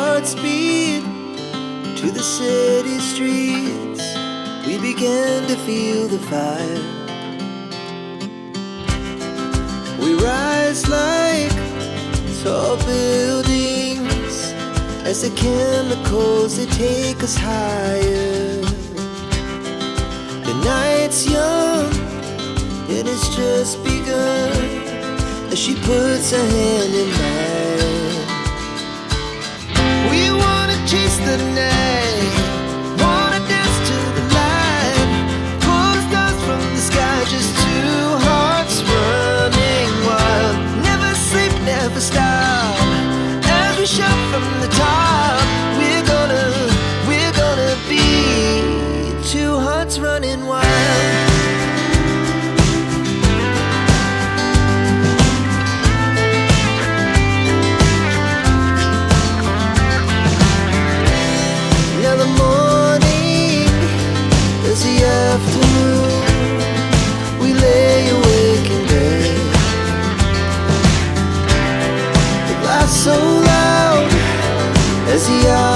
hearts beat to the city streets. We began to feel the fire. We rise like tall buildings as the chemicals, they take us higher. The night's young and it's just begun as she puts her hand in mine. We wanna chase the night, wanna dance to the light, pull the stars from the sky, just two hearts running wild. Never sleep, never stop, as we shout from the top. We're gonna be two hearts running wild. Afternoon, we lay awake in bed. The glass so loud as the hours